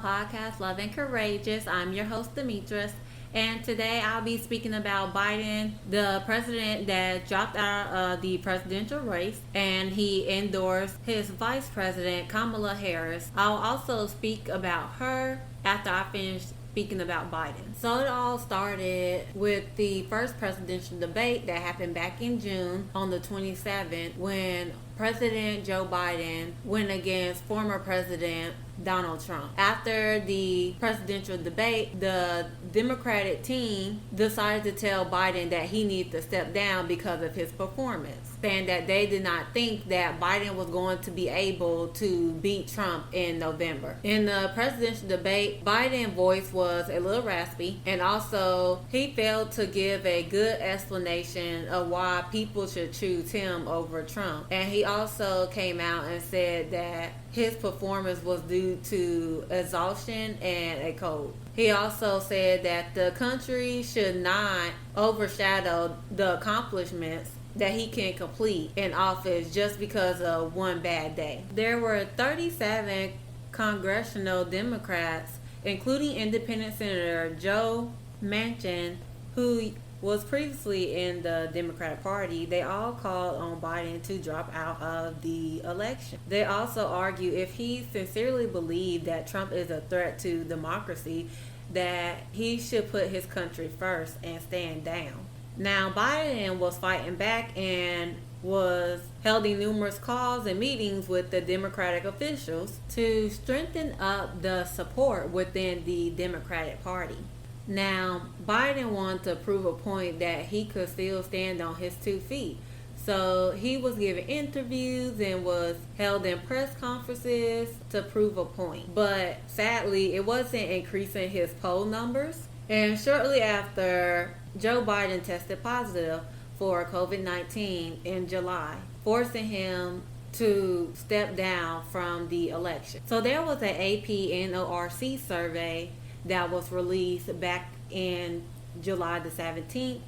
podcast, Love and Courageous. I'm your host, Demetris, and today I'll be speaking about Biden, the president that dropped out of the presidential race, and he endorsed his vice president, Kamala Harris. I'll also speak about her after I finish speaking about Biden. So it all started with the first presidential debate that happened back in June on the 27th when President Joe Biden went against former President Donald Trump. After the presidential debate, the Democratic team decided to tell Biden that he needed to step down because of his performance, saying that they did not think that Biden was going to be able to beat Trump in November. In the presidential debate, Biden's voice was a little raspy, and also he failed to give a good explanation of why people should choose him over Trump. And he also came out and said that his performance was due to exhaustion and a cold. He also said that the country should not overshadow the accomplishments that he can complete in office just because of one bad day. There were 37 congressional Democrats, including Independent Senator Joe Manchin, who was previously in the Democratic Party. They all called on Biden to drop out of the election. They also argue if he sincerely believed that Trump is a threat to democracy, that he should put his country first and stand down. Now, Biden was fighting back and was holding numerous calls and meetings with the Democratic officials to strengthen up the support within the Democratic Party. Now, Biden wanted to prove a point that he could still stand on his 2 feet. So he was giving interviews and was held in press conferences to prove a point. But sadly, it wasn't increasing his poll numbers. And shortly after, Joe Biden tested positive for COVID-19 in July, forcing him to step down from the election. So there was an AP NORC survey that was released back in July the 17th,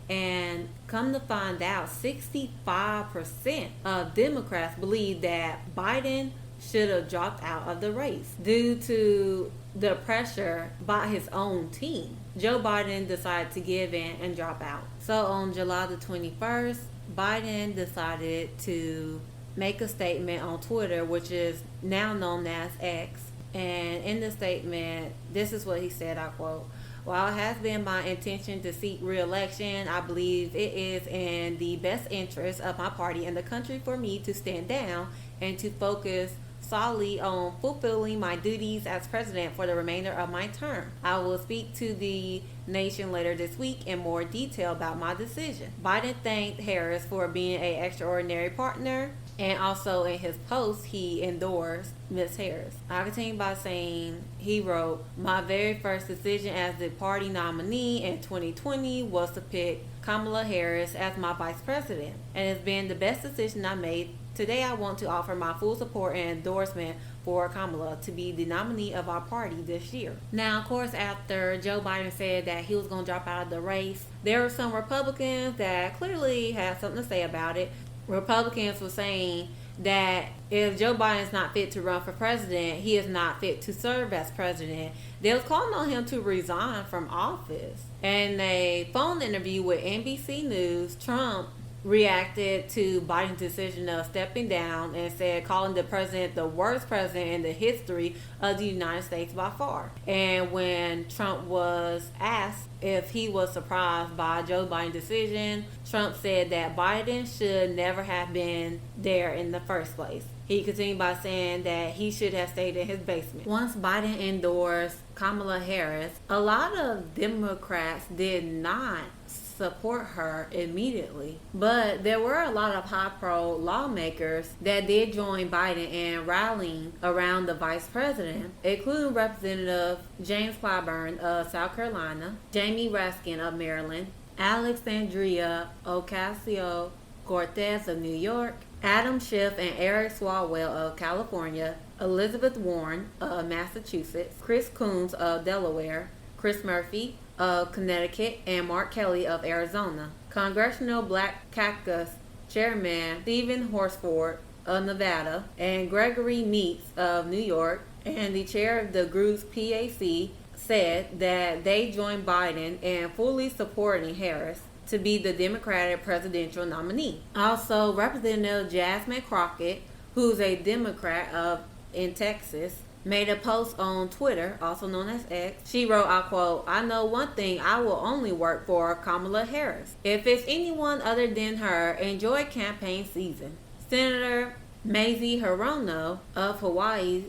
and come to find out 65% of Democrats believe that Biden should have dropped out of the race due to the pressure by his own team. Joe Biden decided to give in and drop out. So on July the 21st, Biden decided to make a statement on Twitter, which is now known as X. And in the statement, this is what he said, I quote, "While it has been my intention to seek re-election, I believe it is in the best interest of my party and the country for me to stand down and to focus solely on fulfilling my duties as president for the remainder of my term. I will speak to the nation later this week in more detail about my decision." Biden thanked Harris for being an extraordinary partner, and also in his post, he endorsed Ms. Harris. I continue by saying, he wrote, "My very first decision as the party nominee in 2020 was to pick Kamala Harris as my vice president, and it's been the best decision I made. Today I want to offer my full support and endorsement for Kamala to be the nominee of our party this year." Now, of course, after Joe Biden said that he was going to drop out of the race, there were some Republicans that clearly had something to say about it. Republicans were saying that if Joe Biden is not fit to run for president, he is not fit to serve as president. They was calling on him to resign from office. In a phone interview with NBC News, Trump reacted to Biden's decision of stepping down and said, calling the president the worst president in the history of the United States by far. And when Trump was asked if he was surprised by Joe Biden's decision, Trump said that Biden should never have been there in the first place. He continued by saying that he should have stayed in his basement. Once Biden endorsed Kamala Harris, a lot of Democrats did not support her immediately, but there were a lot of high-pro lawmakers that did join Biden in rallying around the vice president, including Representative James Clyburn of South Carolina, Jamie Raskin of Maryland, Alexandria Ocasio-Cortez of New York, Adam Schiff and Eric Swalwell of California, Elizabeth Warren of Massachusetts, Chris Coons of Delaware, Chris Murphy of Connecticut, and Mark Kelly of Arizona. Congressional Black Caucus Chairman Stephen Horsford of Nevada, and Gregory Meeks of New York, And the chair of the group's PAC said that they joined Biden in fully supporting Harris to be the Democratic presidential nominee. Also, Representative Jasmine Crockett, who's a Democrat in Texas, made a post on Twitter, also known as X. She wrote, I quote, "I know one thing, I will only work for Kamala Harris. If it's anyone other than her, enjoy campaign season." Senator Mazie Hirono of Hawaii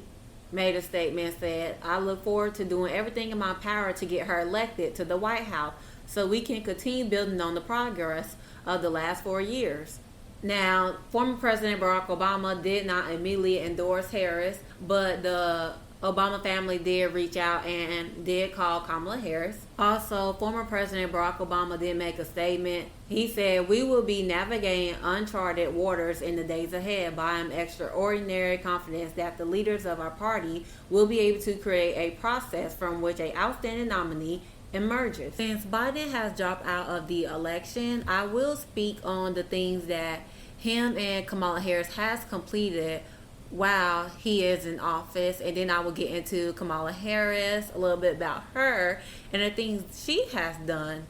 made a statement, said, "I look forward to doing everything in my power to get her elected to the White House so we can continue building on the progress of the last 4 years." Now, former President Barack Obama did not immediately endorse Harris, but the Obama family did reach out and did call Kamala Harris. Also, former President Barack Obama did make a statement. He said, "We will be navigating uncharted waters in the days ahead, but I am extraordinary confidence that the leaders of our party will be able to create a process from which an outstanding nominee emerges." Since Biden has dropped out of the election, I will speak on the things that him and Kamala Harris has completed while he is in office, and then I will get into Kamala Harris, a little bit about her and the things she has done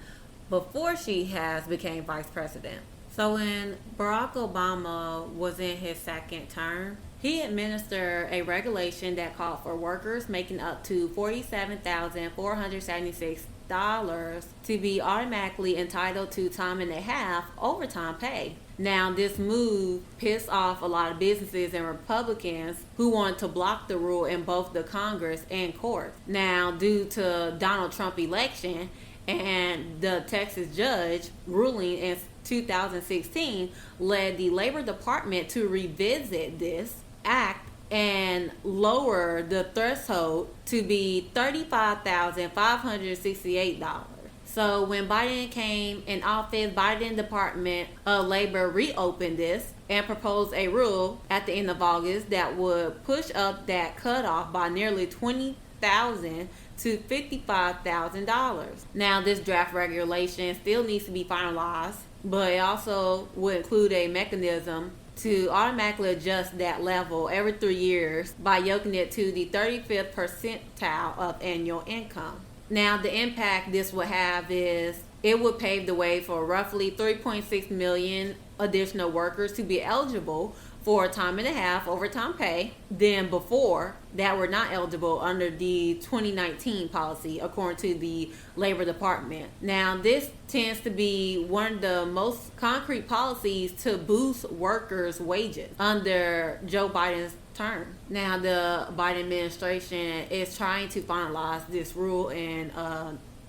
before she has became vice president. So when Barack Obama was in his second term, he administered a regulation that called for workers making up to $47,476 to be automatically entitled to time and a half overtime pay. Now, this move pissed off a lot of businesses and Republicans who wanted to block the rule in both the Congress and courts. Now, due to Donald Trump election and the Texas judge ruling in 2016 led the Labor Department to revisit this act and lower the threshold to be $35,568. So when Biden came in office, Biden Department of Labor reopened this and proposed a rule at the end of August that would push up that cutoff by nearly $20,000 to $55,000. Now, this draft regulation still needs to be finalized, but it also would include a mechanism to automatically adjust that level every 3 years by yoking it to the 35th percentile of annual income. Now, the impact this would have is it would pave the way for roughly 3.6 million additional workers to be eligible for time and a half overtime pay than before that were not eligible under the 2019 policy, according to the Labor Department. Now, this tends to be one of the most concrete policies to boost workers' wages under Joe Biden's term. Now, the Biden administration is trying to finalize this rule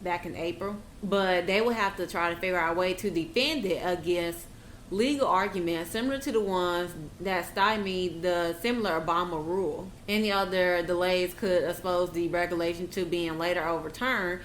back in April, but they will have to try to figure out a way to defend it against legal arguments similar to the ones that stymied the similar Obama rule. Any other delays could expose the regulation to being later overturned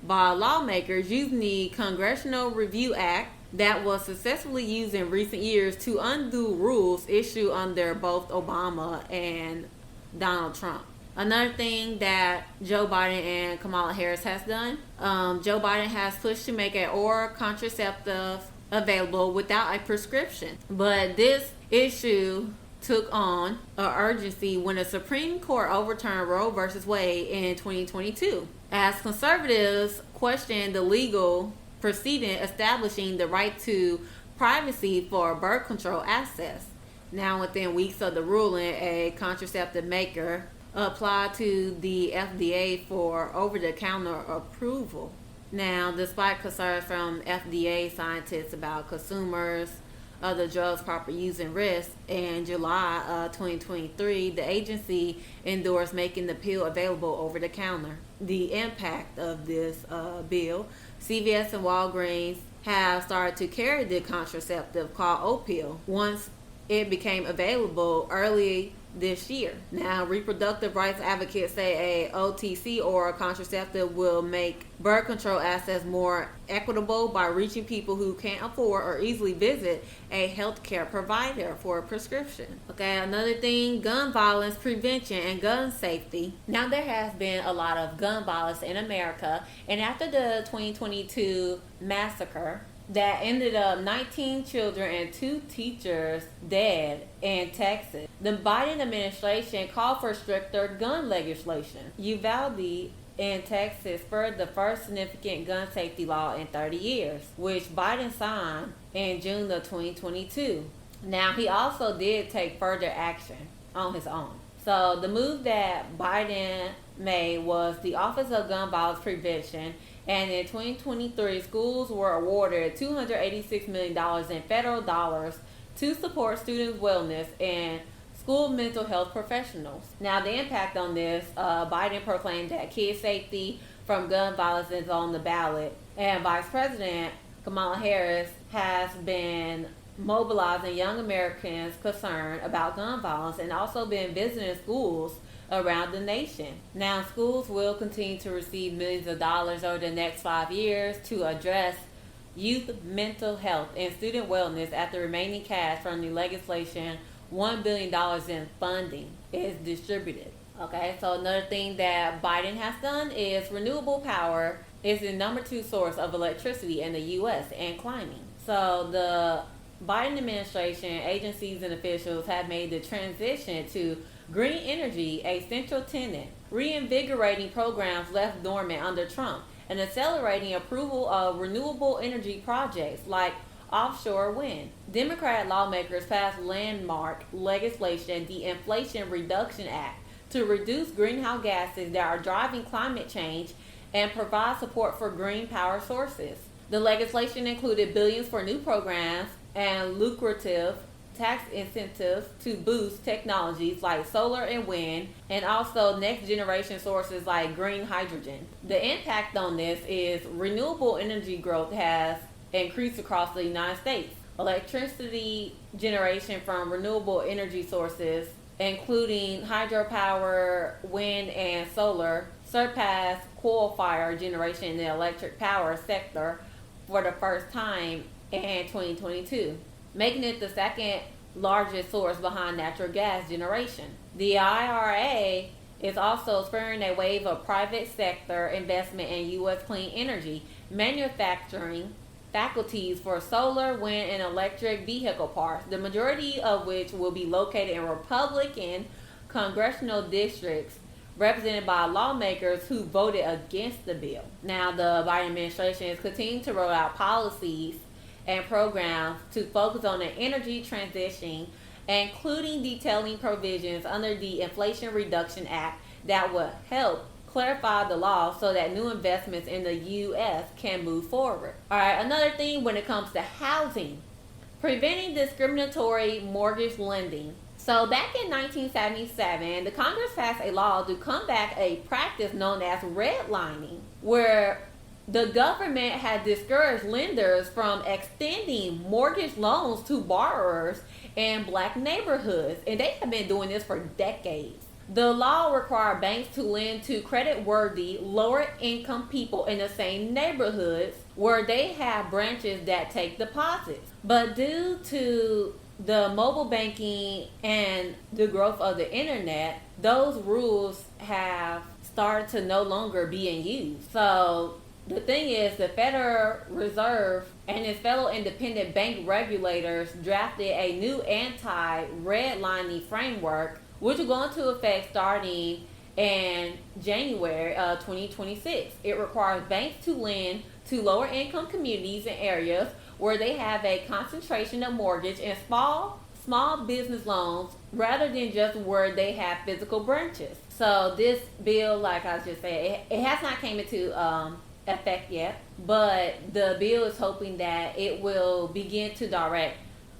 by lawmakers using the Congressional Review Act that was successfully used in recent years to undo rules issued under both Obama and Donald Trump. Another thing that Joe Biden and Kamala Harris has done, Joe Biden has pushed to make an oral contraceptive available without a prescription. But this issue took on an urgency when the Supreme Court overturned Roe v. Wade in 2022, as conservatives questioned the legal precedent establishing the right to privacy for birth control access. Now, within weeks of the ruling, a contraceptive maker applied to the FDA for over-the-counter approval. Now, despite concerns from FDA scientists about consumers of the drug's proper use and risk, in July 2023, the agency endorsed making the pill available over the counter. The impact of this bill, CVS and Walgreens have started to carry the contraceptive called Opill once it became available early this year. Now, reproductive rights advocates say a OTC or a contraceptive will make birth control access more equitable by reaching people who can't afford or easily visit a healthcare provider for a prescription. Okay, another thing, gun violence prevention and gun safety. Now, there has been a lot of gun violence in America, and after the 2022 massacre that ended up 19 children and 2 teachers dead in Texas. The Biden administration called for stricter gun legislation. Uvalde in Texas spurred the first significant gun safety law in 30 years, which Biden signed in June of 2022. Now, he also did take further action on his own. So the move that Biden made was the Office of Gun Violence Prevention, and in 2023, schools were awarded $286 million in federal dollars to support students' wellness and school mental health professionals. Now, the impact on this, Biden proclaimed that kid safety from gun violence is on the ballot, and Vice President Kamala Harris has been mobilizing young Americans concerned about gun violence and also been visiting schools around the nation. Now, schools will continue to receive millions of dollars over the next 5 years to address youth mental health and student wellness after remaining cash from the legislation $1 billion in funding is distributed. Okay, so another thing that Biden has done is renewable power is the number 2 source of electricity in the U.S. and climbing. So the Biden administration, agencies, and officials have made the transition to green energy a central tenet, reinvigorating programs left dormant under Trump and accelerating approval of renewable energy projects like offshore wind. Democrat lawmakers passed landmark legislation, the Inflation Reduction Act, to reduce greenhouse gases that are driving climate change and provide support for green power sources. The legislation included billions for new programs and lucrative tax incentives to boost technologies like solar and wind, and also next generation sources like green hydrogen. The impact on this is renewable energy growth has increased across the United States. Electricity generation from renewable energy sources, including hydropower, wind, and solar, surpassed coal-fired generation in the electric power sector for the first time in 2022, making it the second largest source behind natural gas generation. The IRA is also spurring a wave of private sector investment in U.S. clean energy, manufacturing faculties for solar, wind, and electric vehicle parks, the majority of which will be located in Republican congressional districts represented by lawmakers who voted against the bill. Now, the Biden administration is continuing to roll out policies and programs to focus on the energy transition, including detailing provisions under the Inflation Reduction Act that will help clarify the law so that new investments in the U.S. can move forward. All right, another thing when it comes to housing, preventing discriminatory mortgage lending. So back in 1977, the Congress passed a law to combat a practice known as redlining, where the government had discouraged lenders from extending mortgage loans to borrowers in black neighborhoods, and they have been doing this for decades. The law required banks to lend to credit-worthy, lower-income people in the same neighborhoods where they have branches that take deposits. But due to the mobile banking and the growth of the internet, those rules have started to no longer be in use. So the thing is, the Federal Reserve and its fellow independent bank regulators drafted a new anti-redlining framework, which will go into effect starting in January of 2026. It requires banks to lend to lower income communities and areas where they have a concentration of mortgage and small business loans rather than just where they have physical branches. So this bill, like I just said, it has not came into effect yet, but the bill is hoping that it will begin to direct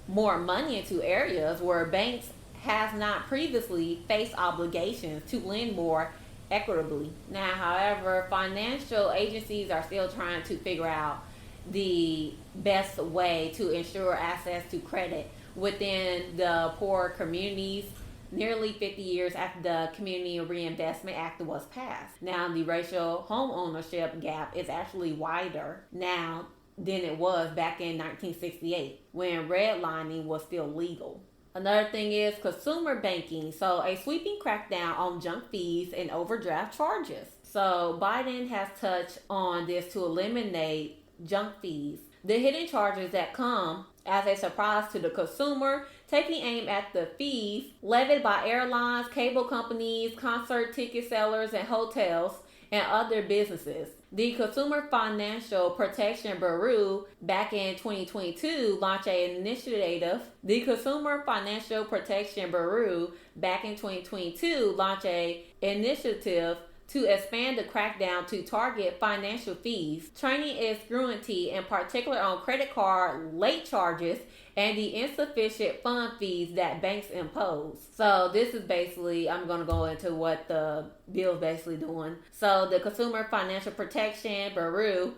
more money into areas where banks has not previously faced obligations to lend more equitably. Now, however, financial agencies are still trying to figure out the best way to ensure access to credit within the poor communities nearly 50 years after the Community Reinvestment Act was passed. Now, the racial home ownership gap is actually wider now than it was back in 1968 when redlining was still legal. Another thing is consumer banking. So a sweeping crackdown on junk fees and overdraft charges. So Biden has touched on this to eliminate junk fees. The hidden charges that come as a surprise to the consumer, taking aim at the fees levied by airlines, cable companies, concert ticket sellers, and hotels and other businesses. The Consumer Financial Protection Bureau back in 2022 launched an initiative. The Consumer Financial Protection Bureau back in 2022 launched an initiative to expand the crackdown to target financial fees, training its scrutiny in particular on credit card late charges and the insufficient fund fees that banks impose. So this is basically, I'm going to go into what the bill is basically doing. So the Consumer Financial Protection Bureau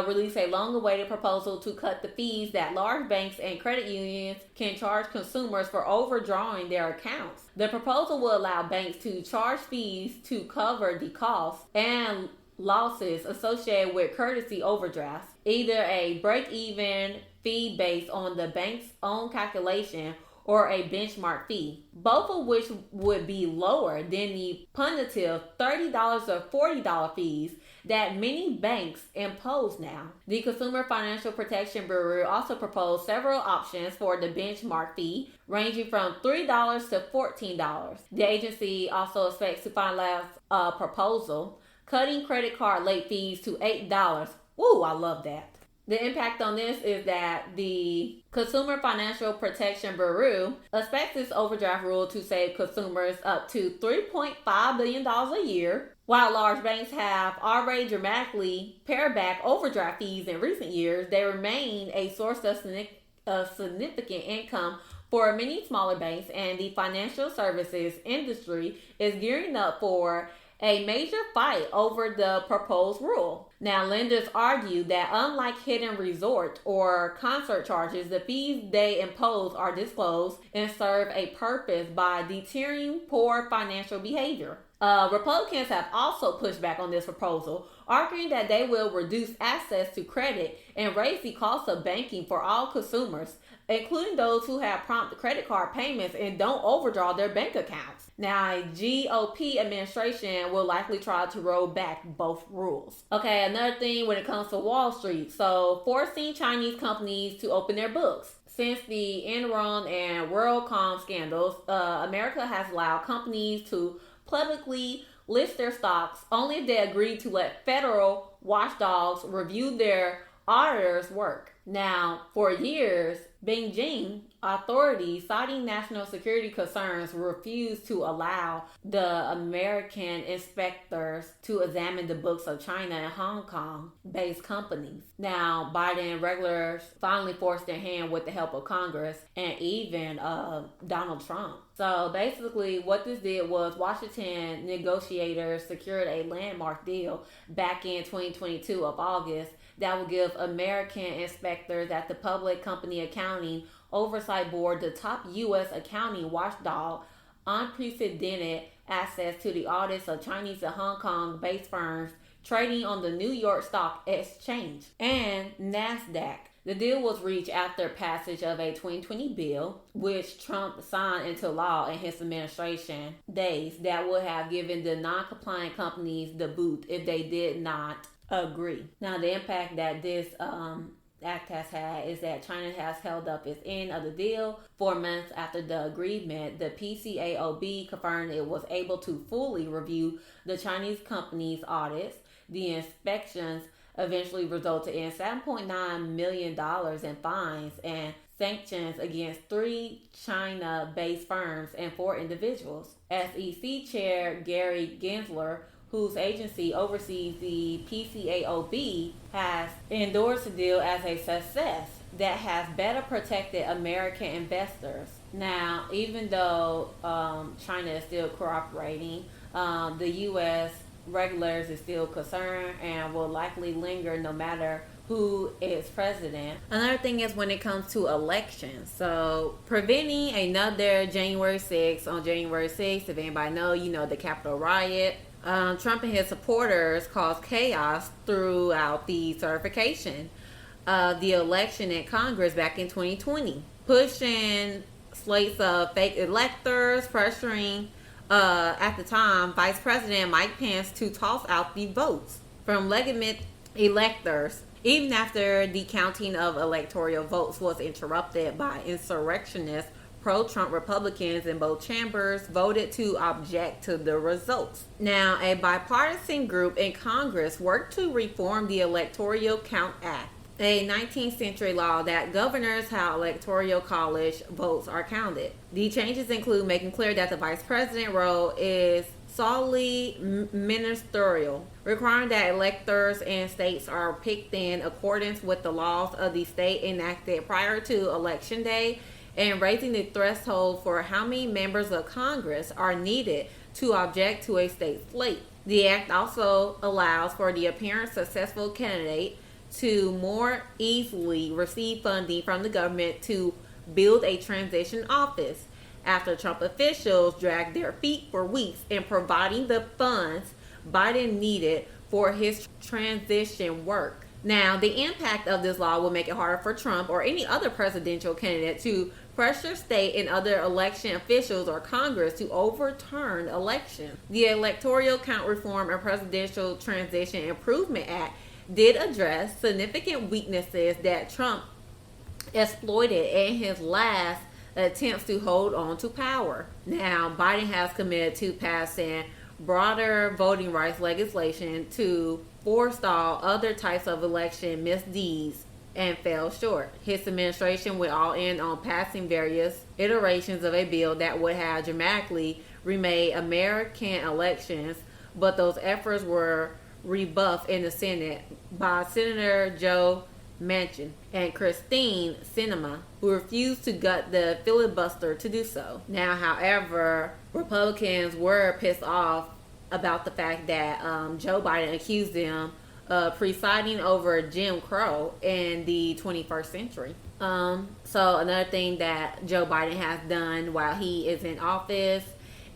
released a long-awaited proposal to cut the fees that large banks and credit unions can charge consumers for overdrawing their accounts. The proposal will allow banks to charge fees to cover the costs and losses associated with courtesy overdrafts, either a break-even fee based on the bank's own calculation or a benchmark fee, both of which would be lower than the punitive $30 or $40 fees that many banks impose now. The Consumer Financial Protection Bureau also proposed several options for the benchmark fee, ranging from $3 to $14. The agency also expects to finalize a proposal cutting credit card late fees to $8. Woo, I love that. The impact on this is that the Consumer Financial Protection Bureau expects this overdraft rule to save consumers up to $3.5 billion a year. While large banks have already dramatically pared back overdraft fees in recent years, they remain a source of significant income for many smaller banks, and the financial services industry is gearing up for a major fight over the proposed rule. Now, lenders argue that unlike hidden resort or concert charges, the fees they impose are disclosed and serve a purpose by deterring poor financial behavior. Republicans have also pushed back on this proposal, arguing that they will reduce access to credit and raise the cost of banking for all consumers, including those who have prompt credit card payments and don't overdraw their bank accounts. Now, a GOP administration will likely try to roll back both rules. Okay, another thing when it comes to Wall Street. So, forcing Chinese companies to open their books. Since the Enron and WorldCom scandals, America has allowed companies to publicly list their stocks only if they agree to let federal watchdogs review their auditors' work. Now, for years, Beijing authorities, citing national security concerns, refused to allow the American inspectors to examine the books of China and Hong Kong-based companies. Now, Biden regulars finally forced their hand with the help of Congress and even Donald Trump. So basically what this did was Washington negotiators secured a landmark deal back in 2022 of August that will give American inspectors at the Public Company Accounting Oversight Board, the top U.S. accounting watchdog, unprecedented access to the audits of Chinese and Hong Kong-based firms trading on the New York Stock Exchange and NASDAQ. The deal was reached after passage of a 2020 bill, which Trump signed into law in his administration days, that would have given the non-compliant companies the boot if they did not agree. Now, the impact that this act has had is that China has held up its end of the deal. 4 months after the agreement, the PCAOB confirmed it was able to fully review the Chinese company's audits. The inspections eventually resulted in $7.9 million in fines and sanctions against 3 China-based firms and 4 individuals. SEC Chair Gary Gensler, whose agency oversees the PCAOB, has endorsed the deal as a success that has better protected American investors. Now, even though China is still cooperating, the U.S. regulators is still concerned and will likely linger no matter who is president. Another thing is when it comes to elections. So preventing another January 6th. On January 6th, if anybody know, you know, the Capitol riot. Trump and his supporters caused chaos throughout the certification of the election in Congress back in 2020, pushing slates of fake electors, pressuring at the time Vice President Mike Pence to toss out the votes from legitimate electors even after the counting of electoral votes was interrupted by insurrectionists. Pro-Trump Republicans in both chambers voted to object to the results. Now, a bipartisan group in Congress worked to reform the Electoral Count Act, a 19th century law that governs how electoral college votes are counted. The changes include making clear that the vice president role is solely ministerial, requiring that electors and states are picked in accordance with the laws of the state enacted prior to election day, and raising the threshold for how many members of Congress are needed to object to a state slate. The act also allows for the apparent successful candidate to more easily receive funding from the government to build a transition office, after Trump officials dragged their feet for weeks in providing the funds Biden needed for his transition work. Now, the impact of this law will make it harder for Trump or any other presidential candidate to pressure state and other election officials or Congress to overturn elections. The Electoral Count Reform and Presidential Transition Improvement Act did address significant weaknesses that Trump exploited in his last attempts to hold on to power. Now, Biden has committed to passing broader voting rights legislation to forestall other types of election misdeeds and fell short. His administration went all in on passing various iterations of a bill that would have dramatically remade American elections, but those efforts were rebuffed in the Senate by Senator Joe Manchin and Christine Sinema, who refused to gut the filibuster to do so. Now, however, Republicans were pissed off about the fact that Joe Biden accused them of presiding over Jim Crow in the 21st century. So another thing that Joe Biden has done while he is in office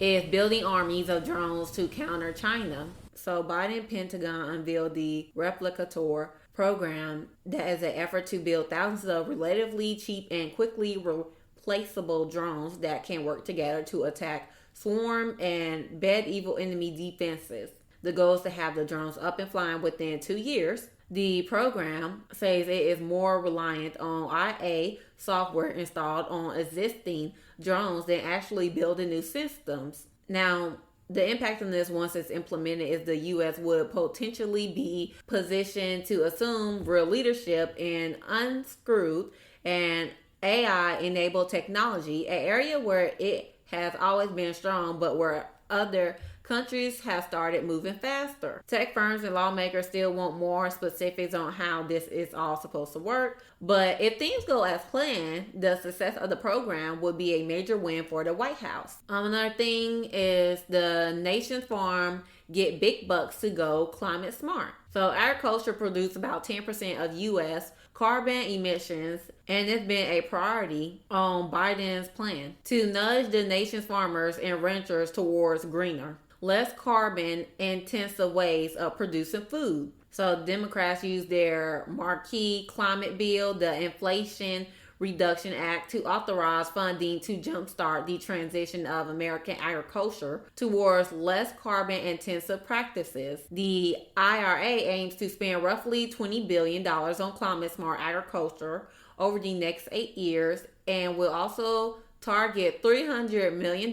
is building armies of drones to counter China. So Biden Pentagon unveiled the Replicator program that is an effort to build thousands of relatively cheap and quickly replaceable drones that can work together to attack swarm and medieval enemy defenses. The goal is to have the drones up and flying within 2 years. The program says it is more reliant on IA software installed on existing drones than actually building new systems. Now, the impact on this, once it's implemented, is the U.S. would potentially be positioned to assume real leadership in unscrewed and AI-enabled technology, an area where it has always been strong, but where other countries have started moving faster. Tech firms and lawmakers still want more specifics on how this is all supposed to work, but if things go as planned, the success of the program would be a major win for the White House. Another thing is the nation's farm get big bucks to go climate smart. So agriculture produces about 10% of U.S. carbon emissions, and it's been a priority on Biden's plan to nudge the nation's farmers and ranchers towards greener, less carbon intensive ways of producing food. So Democrats use their marquee climate bill, the Inflation Reduction Act, to authorize funding to jumpstart the transition of American agriculture towards less carbon intensive practices. The IRA aims to spend roughly $20 billion on climate smart agriculture over the next 8 years, and will also target $300 million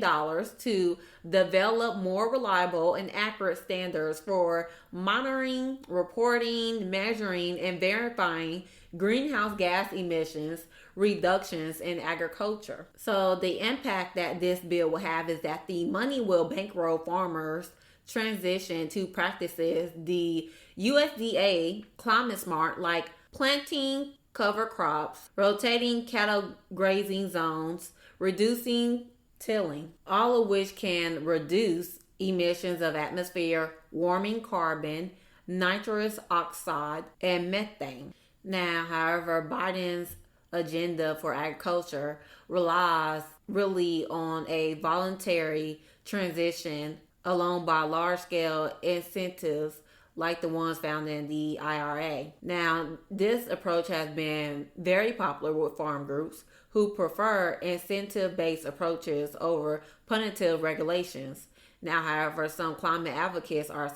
to develop more reliable and accurate standards for monitoring, reporting, measuring, and verifying greenhouse gas emissions reductions in agriculture. So the impact that this bill will have is that the money will bankroll farmers' transition to practices the USDA climate smart, like planting cover crops, rotating cattle grazing zones, reducing tilling, all of which can reduce emissions of atmosphere, warming carbon, nitrous oxide, and methane. Now, however, Biden's agenda for agriculture relies really on a voluntary transition along by large-scale incentives like the ones found in the IRA. Now, this approach has been very popular with farm groups who prefer incentive-based approaches over punitive regulations. Now, however, some climate advocates are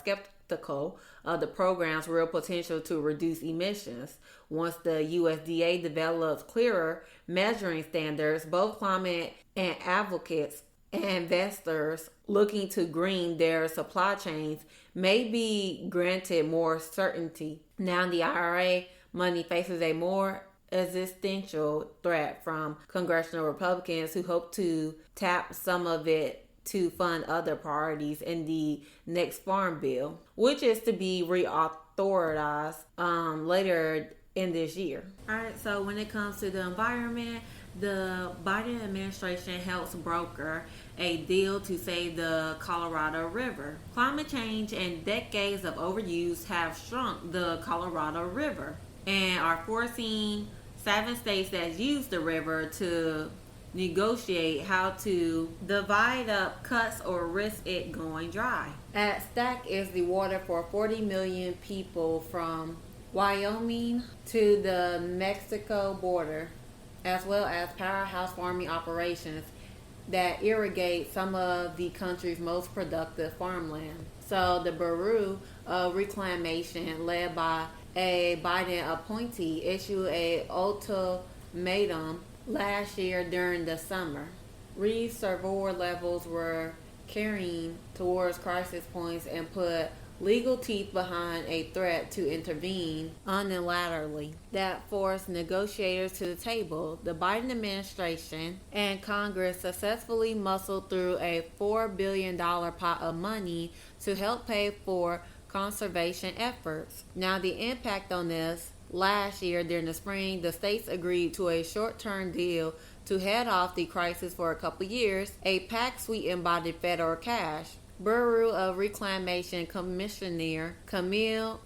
skeptical of the program's real potential to reduce emissions. Once the USDA develops clearer measuring standards, both climate and advocates and investors looking to green their supply chains may be granted more certainty. Now, the IRA money faces a more existential threat from congressional Republicans who hope to tap some of it to fund other priorities in the next farm bill, which is to be reauthorized later in this year. All right, so when it comes to the environment, the Biden administration helps broker a deal to save the Colorado River. Climate change and decades of overuse have shrunk the Colorado River and are forcing 7 states that use the river to negotiate how to divide up cuts or risk it going dry. At stake is the water for 40 million people from Wyoming to the Mexico border, as well as powerhouse farming operations that irrigate some of the country's most productive farmland. So the Bureau of Reclamation, led by a Biden appointee, issued an ultimatum last year during the summer. Reservoir levels were carrying towards crisis points and put legal teeth behind a threat to intervene unilaterally that forced negotiators to the table. The Biden administration and Congress successfully muscled through a $4 billion pot of money to help pay for conservation efforts. Now, the impact on this: last year during the spring, the states agreed to a short-term deal to head off the crisis for a couple years. A pact sweetened by the federal cash. Bureau of Reclamation Commissioner Camille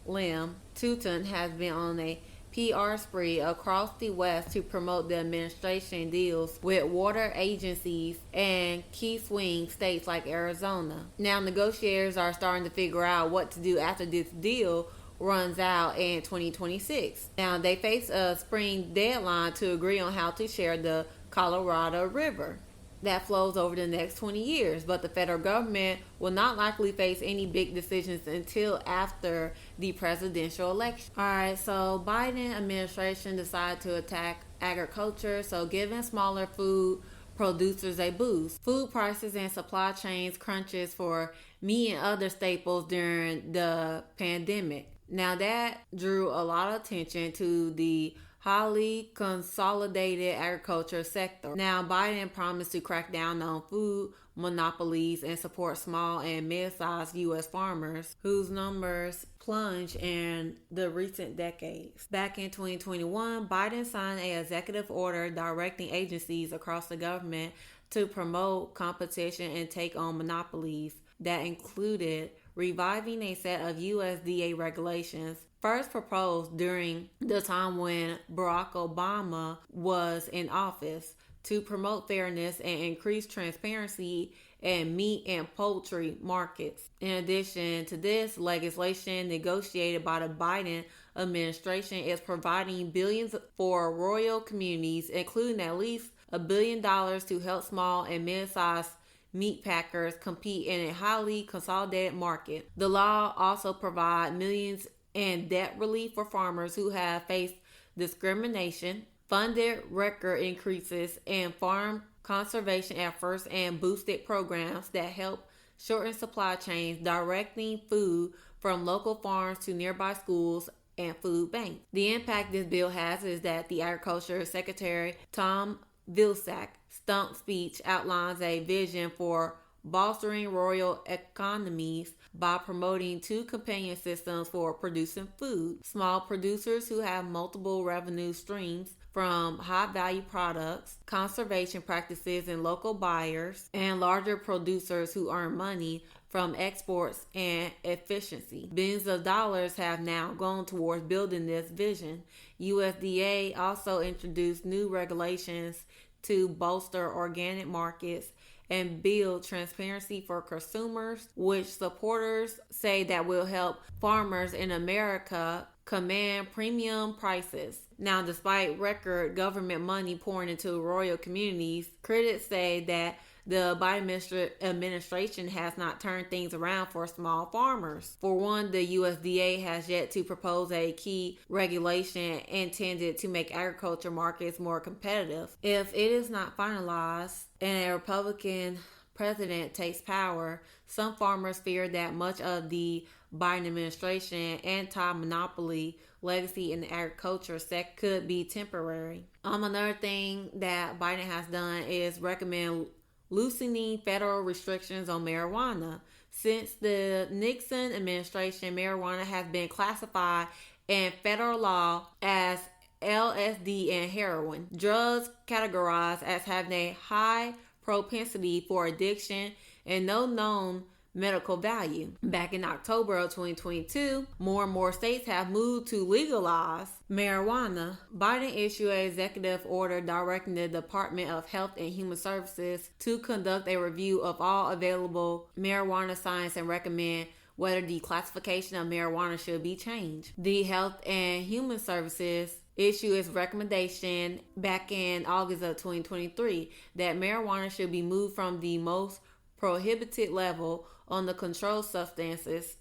Lim Tutin has been on a PR spree across the West to promote the administration deals with water agencies and key swing states like Arizona. Now, negotiators are starting to figure out what to do after this deal runs out in 2026. Now, they face a spring deadline to agree on how to share the Colorado River that flows over the next 20 years, but the federal government will not likely face any big decisions until after the presidential election. Alright, so Biden administration decided to attack agriculture, so giving smaller food producers a boost. Food prices and supply chains crunches for meat and other staples during the pandemic. Now, that drew a lot of attention to the highly consolidated agriculture sector. Now, Biden promised to crack down on food monopolies and support small and mid-sized U.S. farmers whose numbers plunged in the recent decades. Back in 2021, Biden signed an executive order directing agencies across the government to promote competition and take on monopolies that included reviving a set of USDA regulations first proposed during the time when Barack Obama was in office to promote fairness and increase transparency in meat and poultry markets. In addition to this, legislation negotiated by the Biden administration is providing billions for rural communities, including at least $1 billion to help small and mid-sized meat packers compete in a highly consolidated market. The law also provides millions in debt relief for farmers who have faced discrimination, funded record increases in farm conservation efforts, and boosted programs that help shorten supply chains, directing food from local farms to nearby schools and food banks. The impact this bill has is that the Agriculture Secretary Tom Vilsack's stump speech outlines a vision for bolstering rural economies by promoting 2 companion systems for producing food. Small producers who have multiple revenue streams from high-value products, conservation practices, and local buyers, and larger producers who earn money from exports and efficiency. Billions of dollars have now gone towards building this vision. USDA also introduced new regulations to bolster organic markets and build transparency for consumers, which supporters say that will help farmers in America command premium prices. Now, despite record government money pouring into rural communities, critics say that the Biden administration has not turned things around for small farmers. For one, the USDA has yet to propose a key regulation intended to make agriculture markets more competitive. If it is not finalized and a Republican president takes power, some farmers fear that much of the Biden administration anti-monopoly legacy in the agriculture sector could be temporary. Another thing that Biden has done is recommend loosening federal restrictions on marijuana. Since the Nixon administration, marijuana has been classified in federal law as LSD and heroin, drugs categorized as having a high propensity for addiction and no known medical value. Back in October of 2022, more and more states have moved to legalize marijuana. Biden issued an executive order directing the Department of Health and Human Services to conduct a review of all available marijuana science and recommend whether the classification of marijuana should be changed. The Health and Human Services issued its recommendation back in August of 2023 that marijuana should be moved from the most prohibited level on the Controlled Substances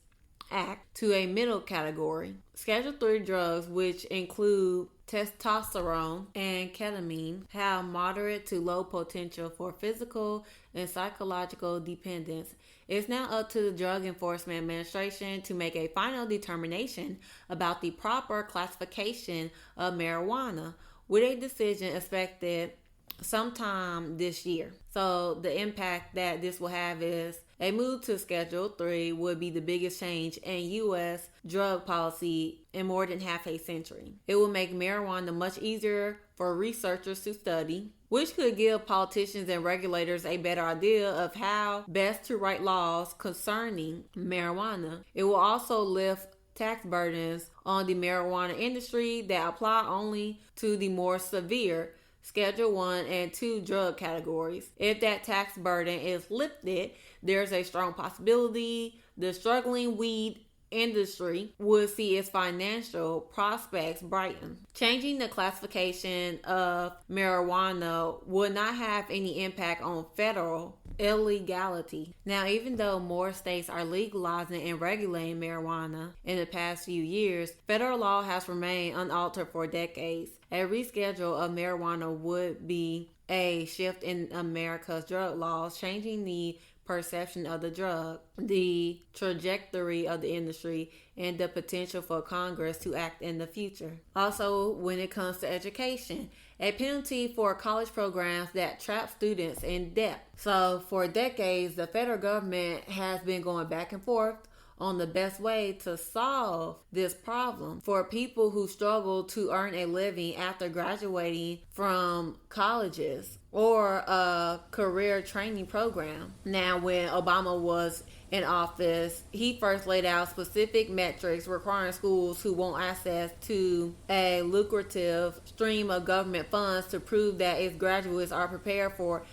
Act to a middle category. Schedule 3 drugs, which include testosterone and ketamine, have moderate to low potential for physical and psychological dependence. It's now up to the Drug Enforcement Administration to make a final determination about the proper classification of marijuana, with a decision expected sometime this year. So the impact that this will have is a move to Schedule 3 would be the biggest change in U.S. drug policy in more than half a century. It will make marijuana much easier for researchers to study, which could give politicians and regulators a better idea of how best to write laws concerning marijuana. It will also lift tax burdens on the marijuana industry that apply only to the more severe Schedule 1 and 2 drug categories. If that tax burden is lifted, there's a strong possibility the struggling weed industry would see its financial prospects brighten. Changing the classification of marijuana would not have any impact on federal illegality. Now, even though more states are legalizing and regulating marijuana in the past few years, federal law has remained unaltered for decades. A reschedule of marijuana would be a shift in America's drug laws, changing the perception of the drug, the trajectory of the industry, and the potential for Congress to act in the future. Also, when it comes to education, a penalty for college programs that trap students in debt. So for decades, the federal government has been going back and forth on the best way to solve this problem for people who struggle to earn a living after graduating from colleges or a career training program. Now, when Obama was in office, he first laid out specific metrics requiring schools who want access to a lucrative stream of government funds to prove that its graduates are prepared for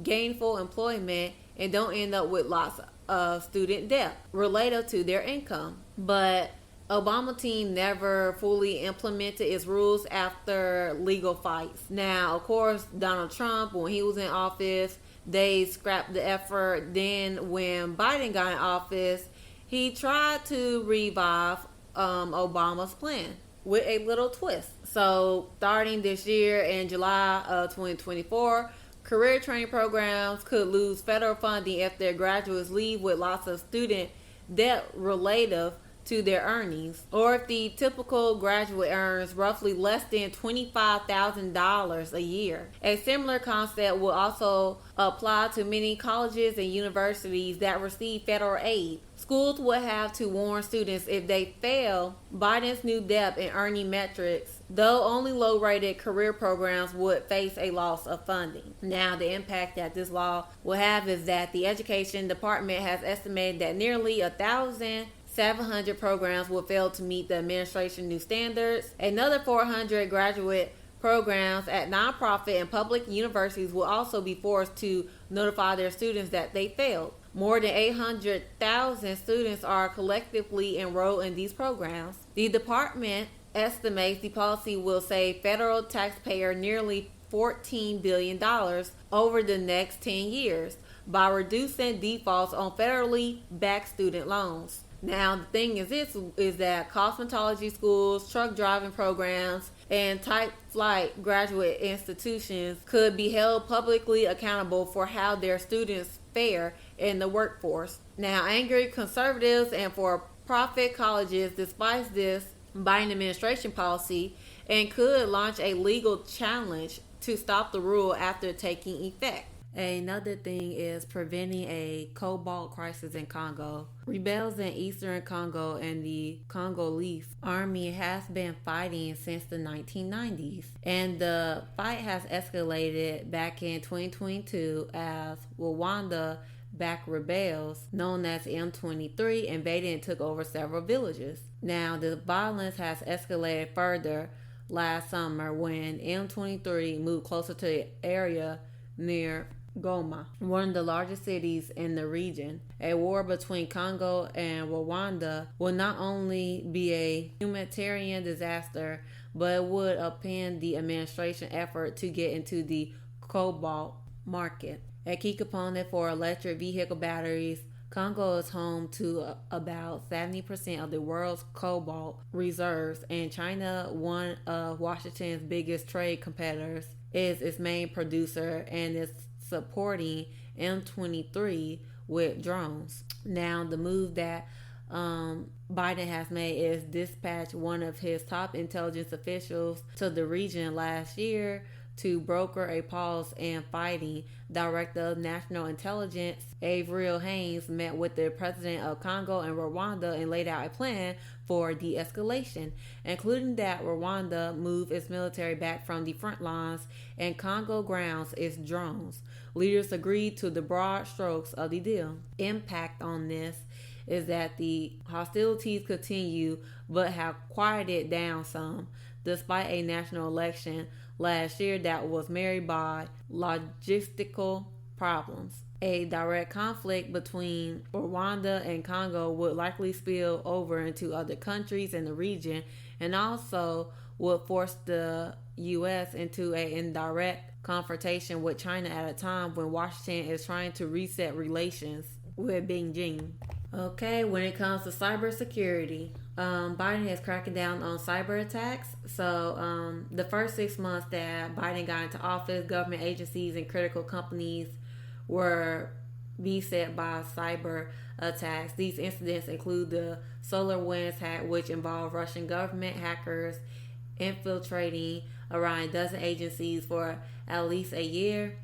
gainful employment and don't end up with lots of student debt related to their income. But Obama team never fully implemented its rules after legal fights. Now, of course, Donald Trump, when he was in office, they scrapped the effort. Then when Biden got in office, he tried to revive Obama's plan with a little twist. So starting this year in July of 2024, career training programs could lose federal funding if their graduates leave with lots of student debt relative to their earnings, or if the typical graduate earns roughly less than $25,000 a year. A similar concept will also apply to many colleges and universities that receive federal aid. Schools will have to warn students if they fail Biden's new debt and earning metrics, though only low-rated career programs would face a loss of funding. Now, the impact that this law will have is that the Education Department has estimated that nearly 1,700 programs will fail to meet the administration's new standards. Another 400 graduate programs at nonprofit and public universities will also be forced to notify their students that they failed. More than 800,000 students are collectively enrolled in these programs. The department estimates the policy will save federal taxpayer nearly $14 billion over the next 10 years by reducing defaults on federally backed student loans. Now, the thing is that cosmetology schools, truck driving programs, and type flight graduate institutions could be held publicly accountable for how their students fare in the workforce. Now, angry conservatives and for-profit colleges despise this Biden administration policy and could launch a legal challenge to stop the rule after taking effect. Another thing is preventing a cobalt crisis in Congo. Rebels in eastern Congo and the Congolese army has been fighting since the 1990s. And the fight has escalated back in 2022 as Rwanda-backed rebels, known as M23, invaded and took over several villages. Now, the violence has escalated further last summer when M23 moved closer to the area near Goma, one of the largest cities in the region. A war between Congo and Rwanda will not only be a humanitarian disaster, but would upend the administration's effort to get into the cobalt market. A key component for electric vehicle batteries, Congo is home to about 70% of the world's cobalt reserves, and China, one of Washington's biggest trade competitors, is its main producer and is supporting M23 with drones. Now, the move that Biden has made is dispatch one of his top intelligence officials to the region last year to broker a pause in fighting. Director of National Intelligence Avril Haines met with the president of Congo and Rwanda and laid out a plan for de-escalation, including that Rwanda move its military back from the front lines and Congo grounds its drones. Leaders agreed to the broad strokes of the deal. Impact on this is that the hostilities continue but have quieted down some, despite a national election last year that was marred by logistical problems. A direct conflict between Rwanda and Congo would likely spill over into other countries in the region and also would force the U.S. into an indirect confrontation with China at a time when Washington is trying to reset relations with Beijing. Okay, when it comes to cybersecurity, Biden is cracking down on cyber attacks. So the first 6 months that Biden got into office, government agencies and critical companies were beset by cyber attacks. These incidents include the SolarWinds hack, which involved Russian government hackers infiltrating around a dozen agencies for at least a year.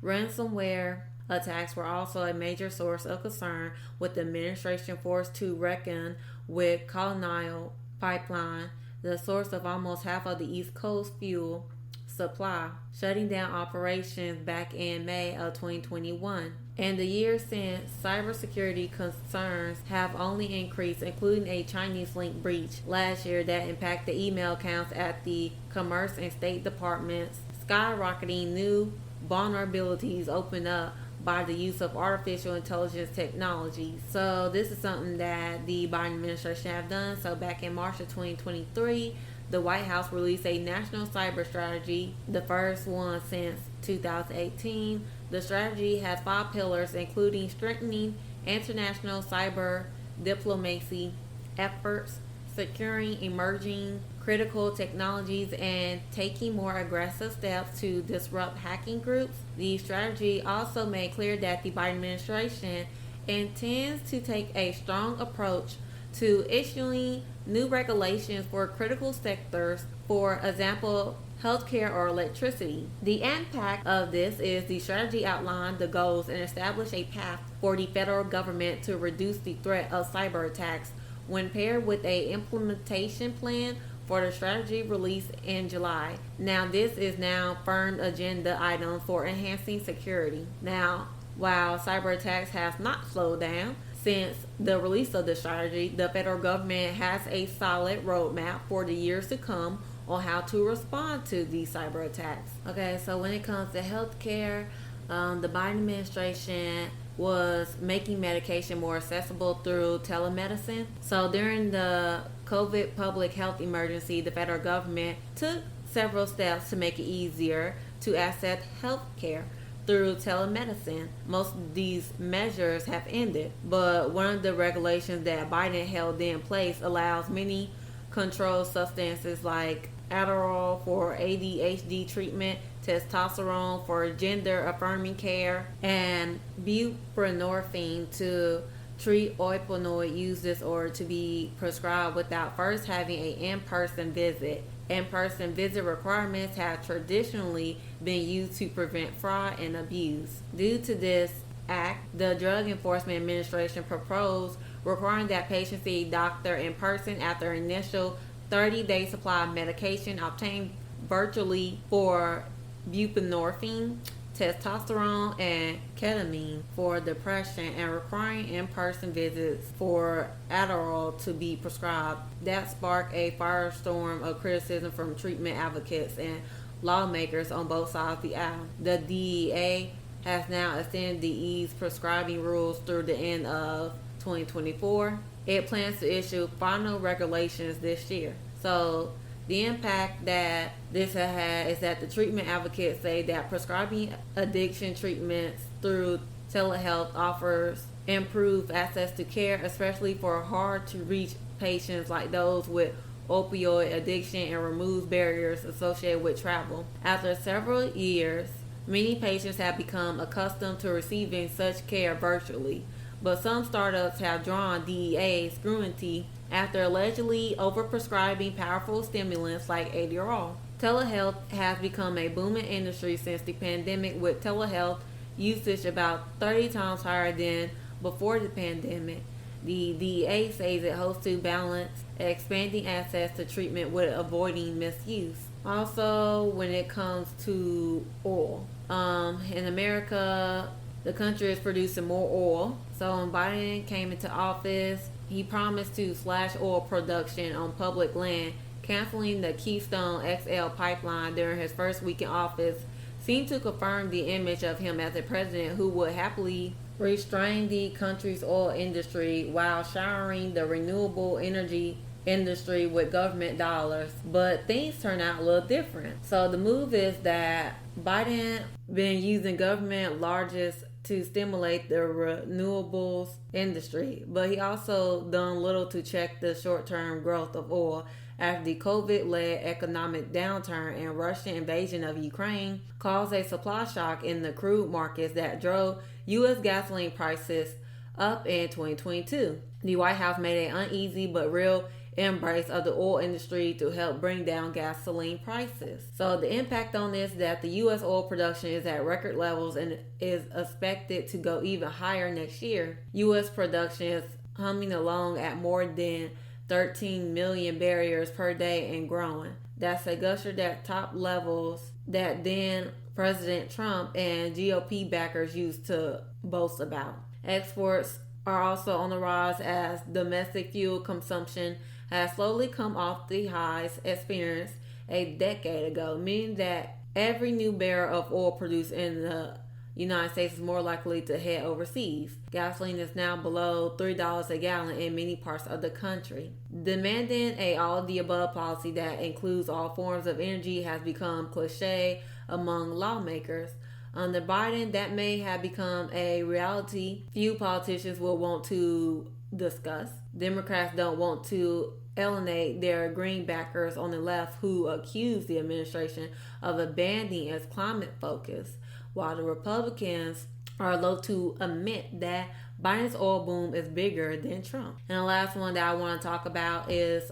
Ransomware attacks were also a major source of concern, with the administration forced to reckon with Colonial Pipeline, the source of almost half of the East Coast fuel supply, shutting down operations back in May of 2021. In the years since, cybersecurity concerns have only increased, including a Chinese link breach last year that impacted email accounts at the Commerce and State Departments, skyrocketing new vulnerabilities opened up by the use of artificial intelligence technology. So this is something that the Biden administration have done. So back in March of 2023, the White House released a national cyber strategy, the first one since 2018. The strategy has 5 pillars, including strengthening international cyber diplomacy efforts, securing emerging critical technologies, and taking more aggressive steps to disrupt hacking groups. The strategy also made clear that the Biden administration intends to take a strong approach to issuing new regulations for critical sectors, for example, healthcare or electricity. The impact of this is the strategy outlined the goals and established a path for the federal government to reduce the threat of cyber attacks when paired with a implementation plan for the strategy released in July. Now, this is now firm agenda item for enhancing security. Now, while cyber attacks have not slowed down since the release of the strategy, the federal government has a solid roadmap for the years to come on how to respond to these cyber attacks. Okay, so when it comes to healthcare, the Biden administration was making medication more accessible through telemedicine. So during the COVID public health emergency, the federal government took several steps to make it easier to access health care through telemedicine. Most of these measures have ended, but one of the regulations that Biden held in place allows many controlled substances like Adderall for ADHD treatment, testosterone for gender affirming care, and buprenorphine to treat opioid use disorder to be prescribed without first having an in-person visit. In-person visit requirements have traditionally been used to prevent fraud and abuse. Due to this act, the Drug Enforcement Administration proposed requiring that patients see a doctor in person after initial 30-day supply of medication obtained virtually for buprenorphine, testosterone, and ketamine for depression, and requiring in-person visits for Adderall to be prescribed. That sparked a firestorm of criticism from treatment advocates and lawmakers on both sides of the aisle. The DEA has now extended the ease prescribing rules through the end of 2024. It plans to issue final regulations this year. So the impact that this has had is that the treatment advocates say that prescribing addiction treatments through telehealth offers improved access to care, especially for hard to reach patients like those with opioid addiction, and removes barriers associated with travel. After several years, many patients have become accustomed to receiving such care virtually, but some startups have drawn DEA scrutiny after allegedly overprescribing powerful stimulants like Adderall. Telehealth has become a booming industry since the pandemic, with telehealth usage about 30 times higher than before the pandemic. The DEA says it hopes to balance expanding access to treatment with avoiding misuse. Also, when it comes to oil, in America, the country is producing more oil. So when Biden came into office, he promised to slash oil production on public land. Canceling the Keystone XL pipeline during his first week in office seemed to confirm the image of him as a president who would happily restrain the country's oil industry while showering the renewable energy industry with government dollars. But things turn out a little different. So the move is that Biden been using government largesse to stimulate the renewables industry, but he also done little to check the short-term growth of oil after the COVID-led economic downturn and Russian invasion of Ukraine caused a supply shock in the crude markets that drove U.S. gasoline prices up in 2022. The White House made an uneasy but real embrace of the oil industry to help bring down gasoline prices. So the impact on this is that the U.S. oil production is at record levels and is expected to go even higher next year. U.S. production is humming along at more than 13 million barrels per day and growing. That's a gusher at top levels that then President Trump and GOP backers used to boast about. Exports are also on the rise as domestic fuel consumption has slowly come off the highs experienced a decade ago, meaning that every new barrel of oil produced in the United States is more likely to head overseas. Gasoline is now below $3 a gallon in many parts of the country. Demanding a all-of-the-above policy that includes all forms of energy has become cliche among lawmakers. Under Biden, that may have become a reality few politicians will want to discuss. Democrats don't want to alienate their greenbackers on the left who accuse the administration of abandoning its climate focus, while the Republicans are loath to admit that Biden's oil boom is bigger than Trump. And the last one that I want to talk about is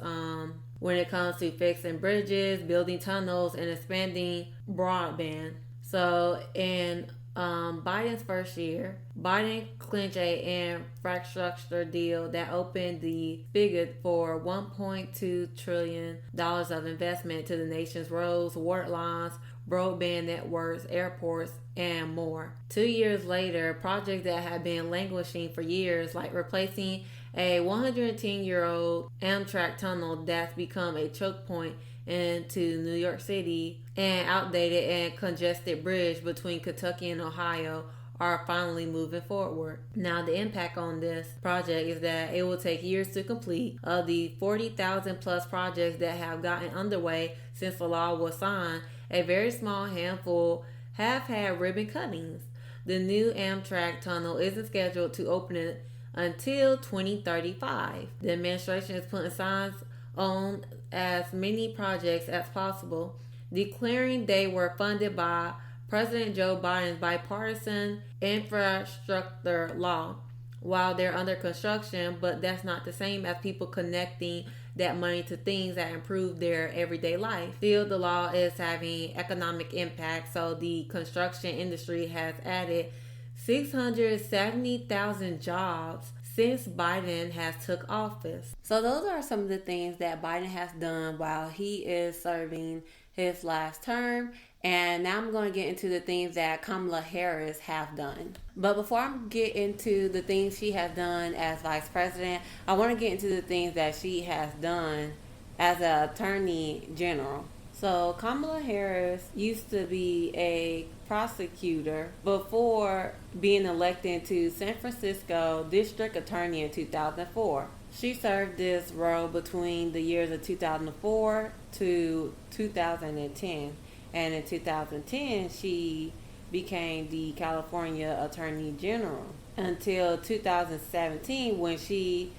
when it comes to fixing bridges, building tunnels, and expanding broadband. So in Biden's first year, Biden clinched a infrastructure deal that opened the spigot for $1.2 trillion of investment to the nation's roads, water lines, broadband networks, airports, and more. 2 years later, projects that have been languishing for years, like replacing a 110-year-old Amtrak tunnel that's become a choke point into New York City, and outdated and congested bridge between Kentucky and Ohio, are finally moving forward. Now, the impact on this project is that it will take years to complete. Of the 40,000 plus projects that have gotten underway since the law was signed, a very small handful have had ribbon cuttings. The new Amtrak tunnel isn't scheduled to open until 2035. The administration is putting signs on as many projects as possible, declaring they were funded by President Joe Biden's bipartisan infrastructure law while they're under construction, but that's not the same as people connecting that money to things that improve their everyday life. Still, the law is having economic impact, so the construction industry has added 670,000 jobs since Biden has took office. So those are some of the things that Biden has done while he is serving his last term. And now I'm going to get into the things that Kamala Harris have done. But before I get into the things she has done as vice president, I want to get into the things that she has done as an attorney general. So Kamala Harris used to be a prosecutor before being elected to San Francisco District Attorney in 2004. She served this role between the years of 2004 to 2010. And in 2010, she became the California Attorney General until 2017 when she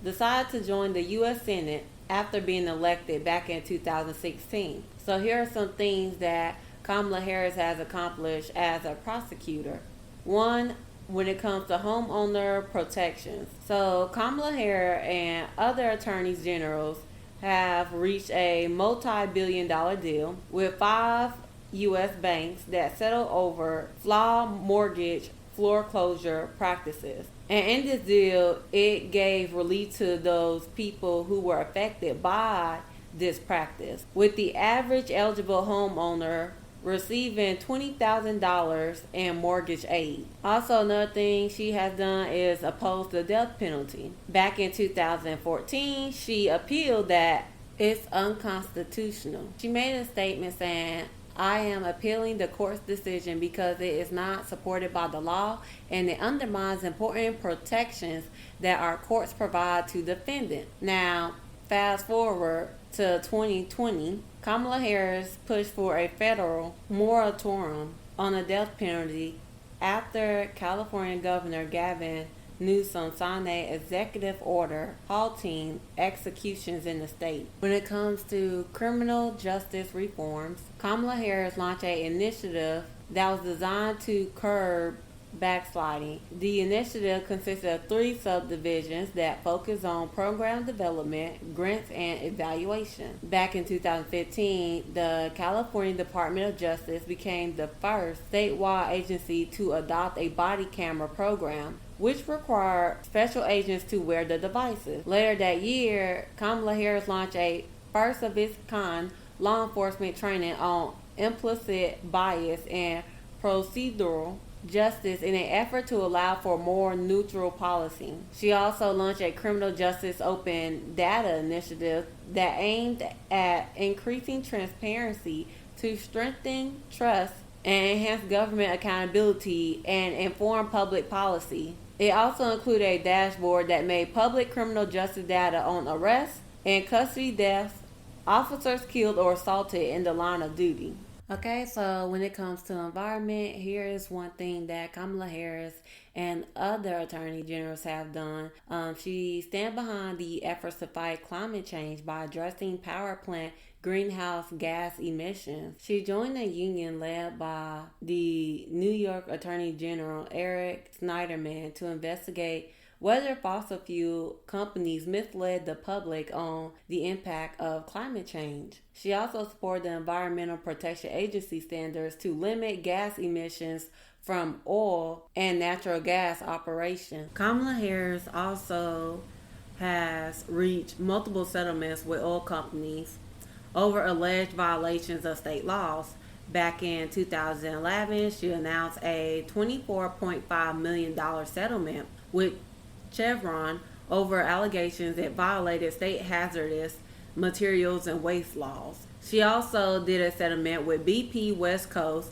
decided to join the U.S. Senate after being elected back in 2016. So here are some things that Kamala Harris has accomplished as a prosecutor. One, when it comes to homeowner protections. So Kamala Harris and other attorneys generals have reached a multi-billion-dollar deal with 5 U.S. banks that settle over flawed mortgage foreclosure practices. And in this deal, it gave relief to those people who were affected by this practice, with the average eligible homeowner receiving $20,000 in mortgage aid. Also, another thing she has done is oppose the death penalty. Back in 2014, she appealed that it's unconstitutional. She made a statement saying, "I am appealing the court's decision because it is not supported by the law and it undermines important protections that our courts provide to defendants." Now, fast forward to 2020, Kamala Harris pushed for a federal moratorium on the death penalty after California Governor Gavin Newsom signed an executive order halting executions in the state. When it comes to criminal justice reforms, Kamala Harris launched an initiative that was designed to curb backsliding. The initiative consists of 3 subdivisions that focus on program development, grants, and evaluation. Back in 2015, the California Department of Justice became the first statewide agency to adopt a body camera program, which required special agents to wear the devices. Later that year, Kamala Harris launched a first of its kind law enforcement training on implicit bias and procedural justice in an effort to allow for more neutral policy. She also launched a criminal justice open data initiative that aimed at increasing transparency to strengthen trust and enhance government accountability and inform public policy. It also included a dashboard that made public criminal justice data on arrests and custody deaths, officers killed or assaulted in the line of duty. Okay, so when it comes to environment, here is one thing that Kamala Harris and other attorney generals have done. She stands behind the efforts to fight climate change by addressing power plant greenhouse gas emissions. She joined a union led by the New York Attorney General Eric Schneiderman to investigate whether fossil fuel companies misled the public on the impact of climate change. She also supported the Environmental Protection Agency standards to limit gas emissions from oil and natural gas operations. Kamala Harris also has reached multiple settlements with oil companies over alleged violations of state laws. Back in 2011, she announced a $24.5 million settlement with Chevron over allegations it violated state hazardous materials and waste laws. She also did a settlement with BP West Coast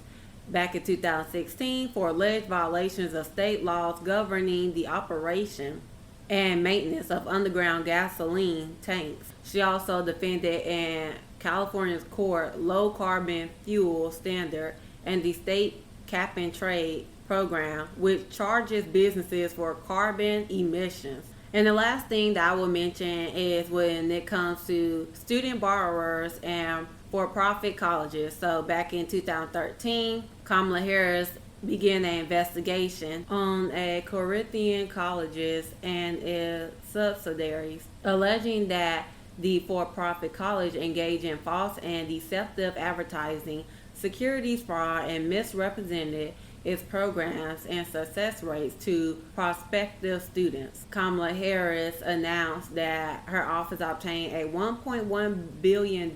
back in 2016 for alleged violations of state laws governing the operation and maintenance of underground gasoline tanks. She also defended in California's court low carbon fuel standard and the state cap and trade program, which charges businesses for carbon emissions. And the last thing that I will mention is when it comes to student borrowers and for-profit colleges. So back in 2013, Kamala Harris began an investigation on a Corinthian colleges and its subsidiaries, alleging that the for-profit college engaged in false and deceptive advertising, securities fraud, and misrepresented its programs and success rates to prospective students. Kamala Harris announced that her office obtained a $1.1 billion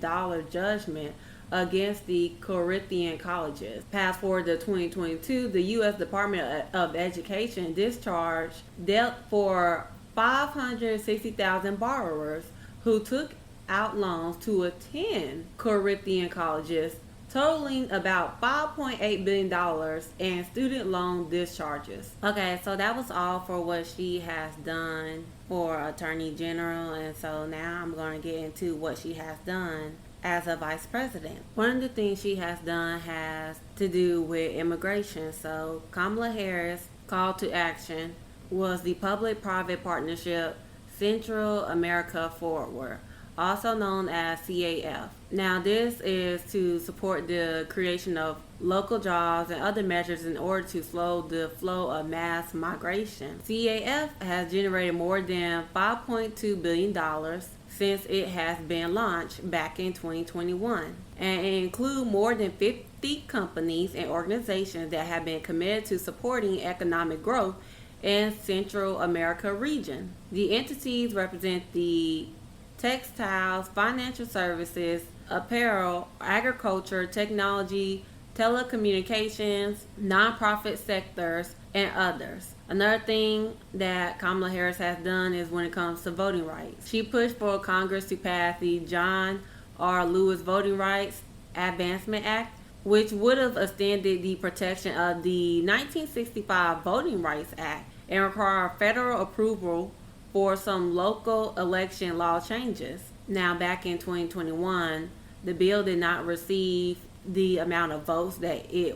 judgment against the Corinthian colleges. Fast forward to 2022, the U.S. Department of Education discharged debt for 560,000 borrowers who took out loans to attend Corinthian colleges, totaling about $5.8 billion in student loan discharges. Okay, so that was all for what she has done for Attorney General, and so now I'm going to get into what she has done as a vice president. One of the things she has done has to do with immigration. So Kamala Harris' call to action was the public-private partnership Central America Forward, also known as CAF. Now, this is to support the creation of local jobs and other measures in order to slow the flow of mass migration. CAF has generated more than $5.2 billion since it has been launched back in 2021, and it includes more than 50 companies and organizations that have been committed to supporting economic growth in Central America region. The entities represent the textiles, financial services, apparel, agriculture, technology, telecommunications, nonprofit sectors, and others. Another thing that Kamala Harris has done is when it comes to voting rights. She pushed for Congress to pass the John R. Lewis Voting Rights Advancement Act, which would have extended the protection of the 1965 Voting Rights Act and require federal approval for some local election law changes. Now, back in 2021, the bill did not receive the amount of votes that it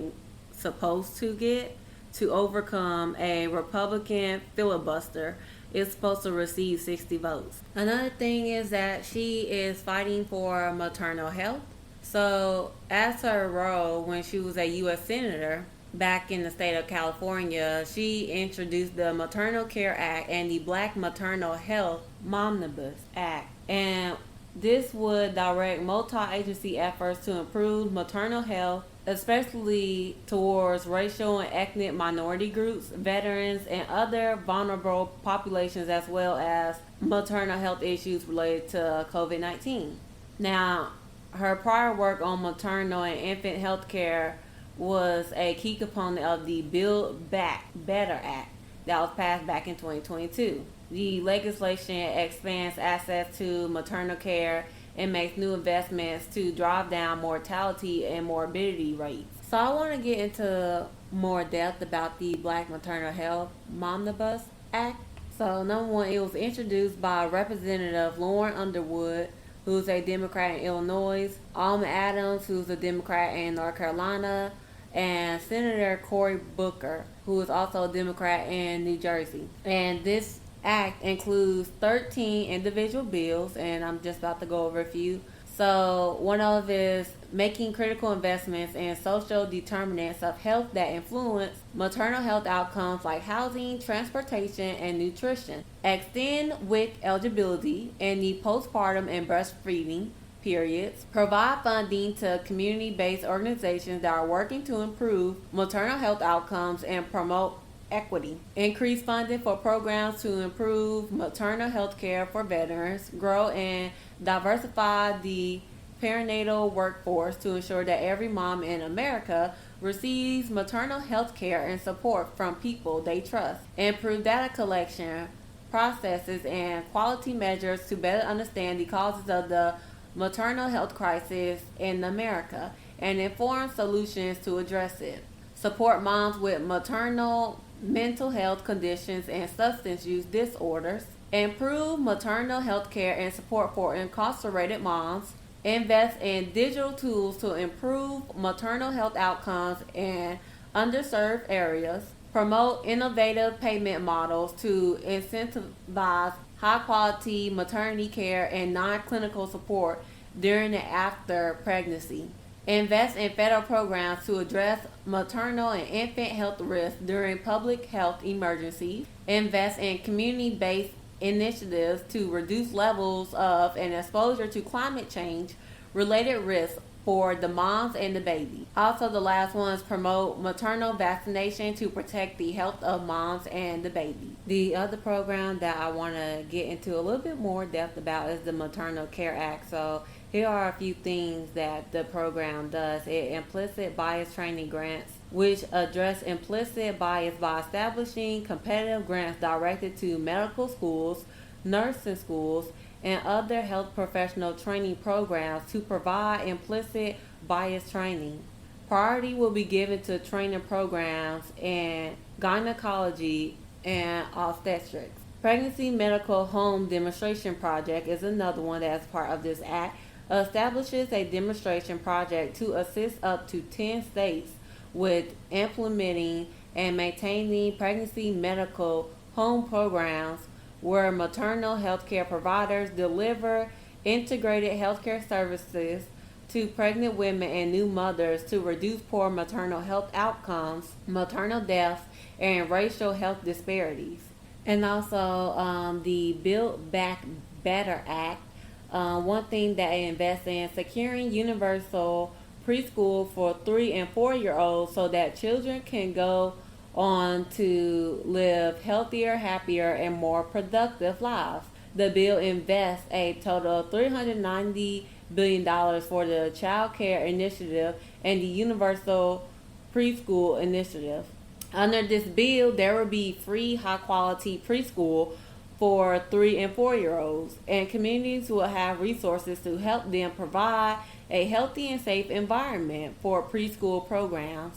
supposed to get. To overcome a Republican filibuster, it's supposed to receive 60 votes. Another thing is that she is fighting for maternal health. So, as her role when she was a U.S. Senator back in the state of California, she introduced the Maternal Care Act and the Black Maternal Health Omnibus Act. And this would direct multi-agency efforts to improve maternal health, especially towards racial and ethnic minority groups, veterans, and other vulnerable populations, as well as maternal health issues related to COVID-19. Now, her prior work on maternal and infant health care was a key component of the Build Back Better Act that was passed back in 2022. The legislation expands access to maternal care and makes new investments to drive down mortality and morbidity rates. So I want to get into more depth about the Black Maternal Health Omnibus Act. So number one, it was introduced by Representative Lauren Underwood, who's a Democrat in Illinois, Alma Adams, who's a Democrat in North Carolina, and Senator Cory Booker, who is also a Democrat in New Jersey. And this act includes 13 individual bills, and I'm just about to go over a few. So one of them is making critical investments in social determinants of health that influence maternal health outcomes like housing, transportation, and nutrition. Extend WIC eligibility in the postpartum and breastfeeding periods. Provide funding to community-based organizations that are working to improve maternal health outcomes and promote equity. Increase funding for programs to improve maternal health care for veterans. Grow and diversify the perinatal workforce to ensure that every mom in America receives maternal health care and support from people they trust. Improve data collection processes and quality measures to better understand the causes of the maternal health crisis in America, and informed solutions to address it. Support moms with maternal mental health conditions and substance use disorders. Improve maternal health care and support for incarcerated moms. Invest in digital tools to improve maternal health outcomes in underserved areas. Promote innovative payment models to incentivize high quality maternity care and non clinical support during and after pregnancy. Invest in federal programs to address maternal and infant health risks during public health emergencies. Invest in community based initiatives to reduce levels of and exposure to climate change related risks for the moms and the baby. Also, the last one is promote maternal vaccination to protect the health of moms and the baby. The other program that I want to get into a little bit more depth about is the Maternal Care Act. So here are a few things that the program does. It implicit bias training grants, which address implicit bias by establishing competitive grants directed to medical schools, nursing schools, and other health professional training programs to provide implicit bias training. Priority will be given to training programs in gynecology and obstetrics. Pregnancy Medical Home Demonstration Project is another one that is part of this act. Establishes a demonstration project to assist up to 10 states with implementing and maintaining pregnancy medical home programs where maternal health care providers deliver integrated healthcare services to pregnant women and new mothers to reduce poor maternal health outcomes, maternal deaths, and racial health disparities. And also the Build Back Better Act. One thing that it invests in securing universal preschool for 3 and 4-year-olds so that children can go on to live healthier, happier, and more productive lives. The bill invests a total of $390 billion for the Child Care Initiative and the Universal Preschool Initiative. Under this bill, there will be free, high-quality preschool for 3 and 4-year-olds, and communities will have resources to help them provide a healthy and safe environment for preschool programs.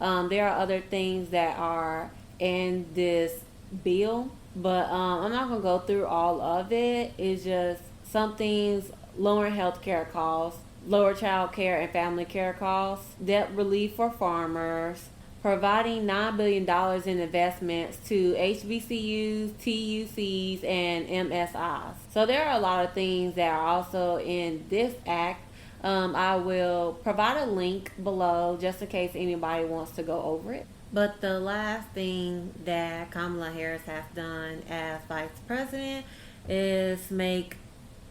There are other things that are in this bill, but I'm not going to go through all of it. It's just some things: lower health care costs, lower child care and family care costs, debt relief for farmers, providing $9 billion in investments to HBCUs, TUCs, and MSIs. So there are a lot of things that are also in this act. I will provide a link below just in case anybody wants to go over it. But the last thing that Kamala Harris has done as vice president is make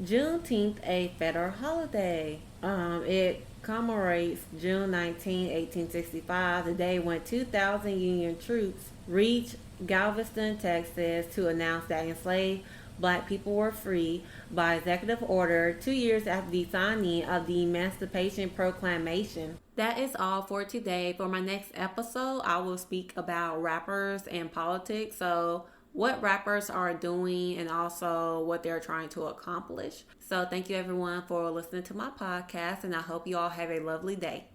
Juneteenth a federal holiday. It commemorates June 19, 1865, the day when 2,000 Union troops reached Galveston, Texas to announce that enslaved Black people were free by executive order 2 years after the signing of the Emancipation Proclamation. That is all for today. For my next episode, I will speak about rappers and politics. So what rappers are doing and also what they're trying to accomplish. So thank you everyone for listening to my podcast, and I hope you all have a lovely day.